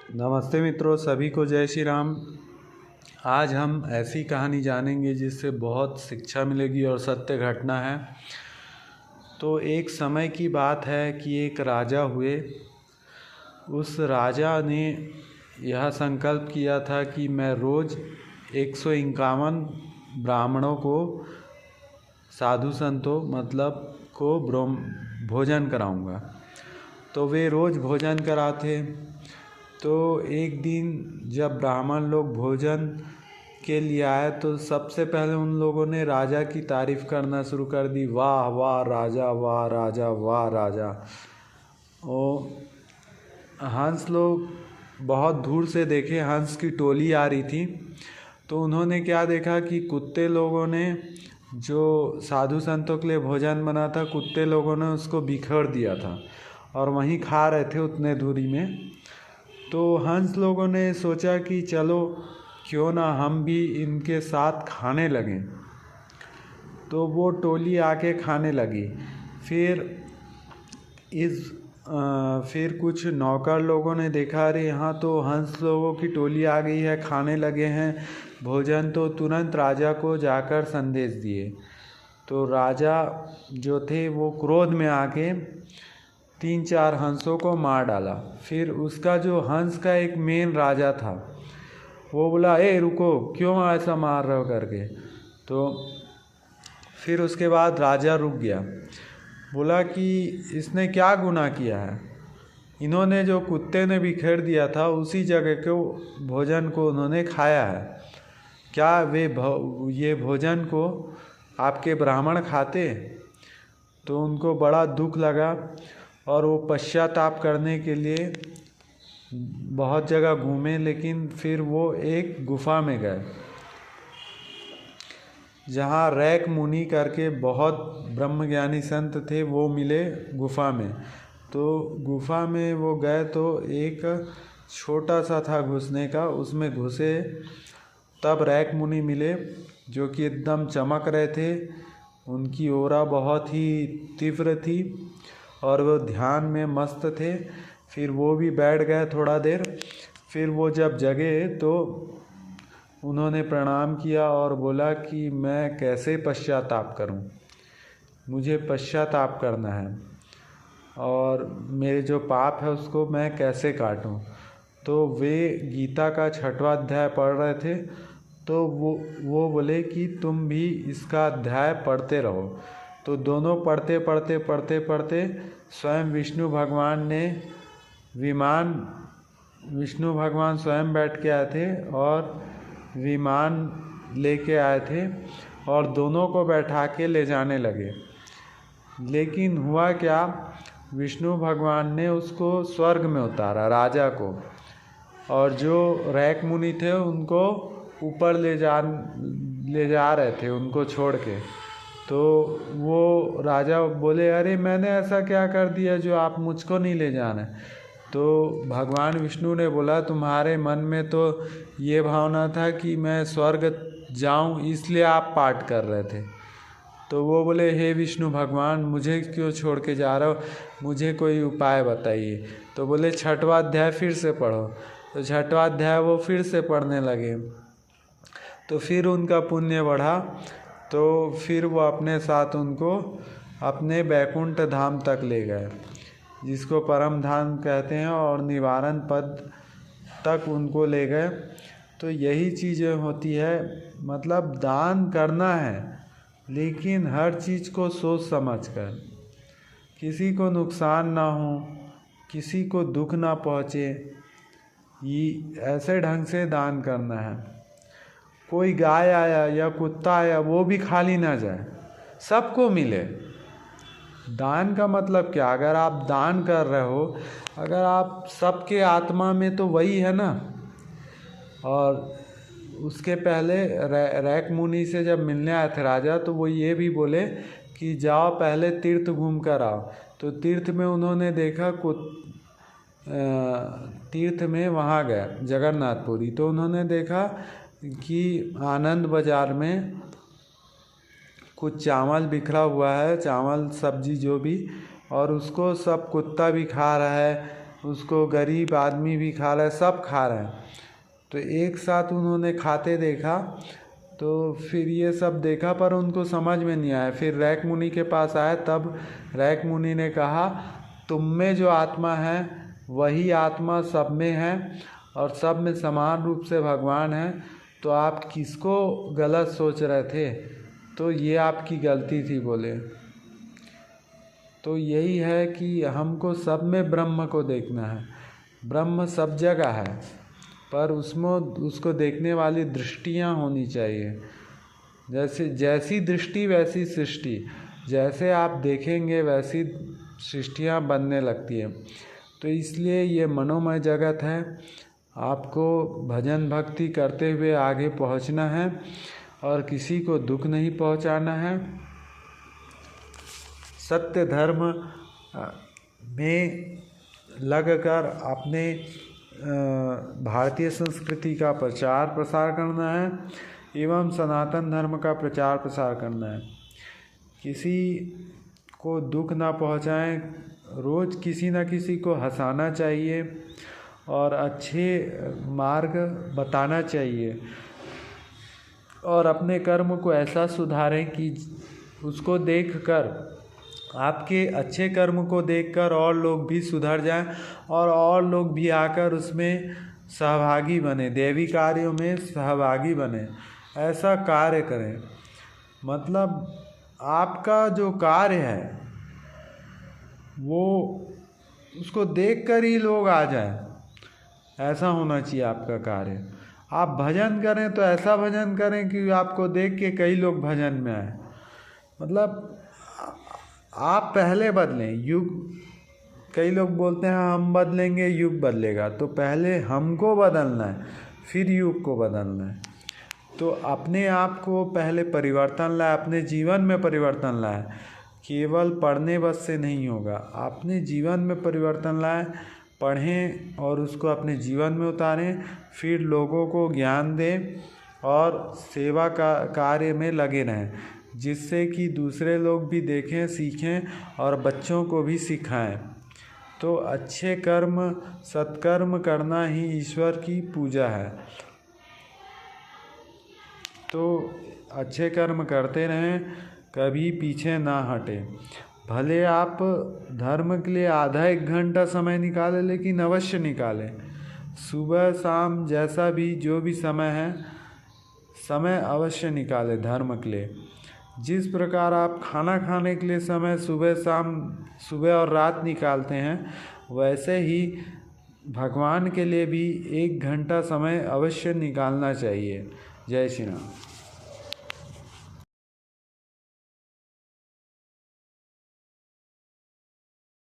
नमस्ते मित्रों, सभी को जय श्री राम। आज हम ऐसी कहानी जानेंगे जिससे बहुत शिक्षा मिलेगी और सत्य घटना है। तो एक समय की बात है कि एक राजा हुए। उस राजा ने यह संकल्प किया था कि मैं रोज़ 151 ब्राह्मणों को, साधु संतों को भोजन कराऊंगा। तो वे रोज़ भोजन कराते। तो एक दिन जब ब्राह्मण लोग भोजन के लिए आए तो सबसे पहले उन लोगों ने राजा की तारीफ़ करना शुरू कर दी। वाह वाह राजा, वाह राजा, वाह राजा। ओ हंस लोग बहुत दूर से देखे, हंस की टोली आ रही थी। तो उन्होंने क्या देखा कि कुत्ते लोगों ने, जो साधु संतों के लिए भोजन बना था, कुत्ते लोगों ने उसको बिखेर दिया था और वहीं खा रहे थे उतने दूरी में। तो हंस लोगों ने सोचा कि चलो क्यों ना हम भी इनके साथ खाने लगें। तो वो टोली आके खाने लगी। फिर कुछ नौकर लोगों ने देखा, अरे यहाँ तो हंस लोगों की टोली आ गई है, खाने लगे हैं भोजन। तो तुरंत राजा को जाकर संदेश दिए। तो राजा जो थे वो क्रोध में आके 3-4 हंसों को मार डाला। फिर उसका जो हंस का एक मेन राजा था वो बोला, ए रुको, क्यों ऐसा मार रहे हो करके। तो फिर उसके बाद राजा रुक गया, बोला कि इसने क्या गुनाह किया है। इन्होंने जो कुत्ते ने बिखेर दिया था उसी जगह के भोजन को उन्होंने खाया है। क्या ये भोजन को आपके ब्राह्मण खाते। तो उनको बड़ा दुख लगा और वो पश्चाताप करने के लिए बहुत जगह घूमे, लेकिन फिर वो एक गुफा में गए जहाँ रैक मुनि करके बहुत ब्रह्मज्ञानी संत थे, वो मिले गुफा में। तो गुफा में वो गए तो एक छोटा सा था घुसने का, उसमें घुसे तब रैक मुनि मिले जो कि एकदम चमक रहे थे। उनकी ऑरा बहुत ही तीव्र थी और वो ध्यान में मस्त थे। फिर वो भी बैठ गए थोड़ा देर। फिर वो जब जगे तो उन्होंने प्रणाम किया और बोला कि मैं कैसे पश्चाताप करूं, मुझे पश्चाताप करना है और मेरे जो पाप है उसको मैं कैसे काटूं। तो वे गीता का 6वां अध्याय पढ़ रहे थे। तो वो बोले कि तुम भी इसका अध्याय पढ़ते रहो। तो दोनों पढ़ते पढ़ते स्वयं विष्णु भगवान स्वयं बैठ के आए थे और विमान लेके आए थे और दोनों को बैठा के ले जाने लगे। लेकिन हुआ क्या, विष्णु भगवान ने उसको स्वर्ग में उतारा, राजा को, और जो रैक मुनि थे उनको ऊपर ले जा रहे थे उनको छोड़ के। तो वो राजा बोले, अरे मैंने ऐसा क्या कर दिया जो आप मुझको नहीं ले जाना। तो भगवान विष्णु ने बोला, तुम्हारे मन में तो ये भावना था कि मैं स्वर्ग जाऊं, इसलिए आप पाठ कर रहे थे। तो वो बोले, हे विष्णु भगवान, मुझे क्यों छोड़ के जा रहे हो, मुझे कोई उपाय बताइए। तो बोले 6वां अध्याय फिर से पढ़ो। तो 6वां अध्याय वो फिर से पढ़ने लगे। तो फिर उनका पुण्य बढ़ा। तो फिर वो अपने साथ उनको अपने बैकुंठ धाम तक ले गए, जिसको परम धाम कहते हैं, और निवारण पद तक उनको ले गए। तो यही चीज़ें होती है, मतलब दान करना है लेकिन हर चीज़ को सोच समझ कर, किसी को नुकसान ना हो, किसी को दुख ना पहुँचे, ये ऐसे ढंग से दान करना है। कोई गाय आया या कुत्ता आया वो भी खाली ना जाए, सबको मिले। दान का मतलब क्या, अगर आप दान कर रहे हो, अगर आप सबके आत्मा में, तो वही है ना। और उसके पहले रैक मुनि से जब मिलने आए थे राजा, तो वो ये भी बोले कि जाओ पहले तीर्थ घूम कर आओ। तो तीर्थ में उन्होंने देखा, तीर्थ में वहाँ गए जगन्नाथपुरी। तो उन्होंने देखा कि आनंद बाज़ार में कुछ चावल बिखरा हुआ है, चावल सब्जी जो भी, और उसको सब कुत्ता भी खा रहा है, उसको गरीब आदमी भी खा रहा है, सब खा रहे हैं। तो एक साथ उन्होंने खाते देखा, तो फिर ये सब देखा पर उनको समझ में नहीं आया। फिर रैक मुनि के पास आए, तब रैक मुनि ने कहा तुम में जो आत्मा है वही आत्मा सब में है और सब में समान रूप से भगवान है, तो आप किसको गलत सोच रहे थे, तो ये आपकी गलती थी बोले। तो यही है कि हमको सब में ब्रह्म को देखना है। ब्रह्म सब जगह है, पर उसमें उसको देखने वाली दृष्टियाँ होनी चाहिए। जैसी दृष्टि वैसी सृष्टि, जैसे आप देखेंगे वैसी सृष्टियाँ बनने लगती है। तो इसलिए ये मनोमय जगत है, आपको भजन भक्ति करते हुए आगे पहुंचना है और किसी को दुख नहीं पहुंचाना है। सत्य धर्म में लगकर अपने भारतीय संस्कृति का प्रचार प्रसार करना है एवं सनातन धर्म का प्रचार प्रसार करना है। किसी को दुख ना पहुंचाएं, रोज़ किसी न किसी को हंसाना चाहिए और अच्छे मार्ग बताना चाहिए और अपने कर्म को ऐसा सुधारें कि उसको देखकर, आपके अच्छे कर्म को देखकर और लोग भी सुधर जाएं और लोग भी आकर उसमें सहभागी बने, देवी कार्यों में सहभागी बने। ऐसा कार्य करें, मतलब आपका जो कार्य है वो उसको देखकर ही लोग आ जाएं, ऐसा होना चाहिए आपका कार्य। आप भजन करें तो ऐसा भजन करें कि आपको देख के कई लोग भजन में आए। मतलब आप पहले बदलें, युग, कई लोग बोलते हैं हम बदलेंगे युग बदलेगा, तो पहले हमको बदलना है फिर युग को बदलना है। तो अपने आप को पहले परिवर्तन लाए, अपने जीवन में परिवर्तन लाए। केवल पढ़ने बस से नहीं होगा, अपने जीवन में परिवर्तन लाएं, पढ़ें और उसको अपने जीवन में उतारें, फिर लोगों को ज्ञान दें और सेवा का कार्य में लगे रहें, जिससे कि दूसरे लोग भी देखें, सीखें और बच्चों को भी सिखाएं। तो अच्छे कर्म, सत्कर्म करना ही ईश्वर की पूजा है। तो अच्छे कर्म करते रहें, कभी पीछे ना हटें। भले आप धर्म के लिए आधा एक घंटा समय निकालें, लेकिन अवश्य निकालें। सुबह शाम जैसा भी जो भी समय है, समय अवश्य निकालें धर्म के लिए। जिस प्रकार आप खाना खाने के लिए समय सुबह शाम, सुबह और रात निकालते हैं, वैसे ही भगवान के लिए भी 1 घंटा समय अवश्य निकालना चाहिए। जय श्री राम।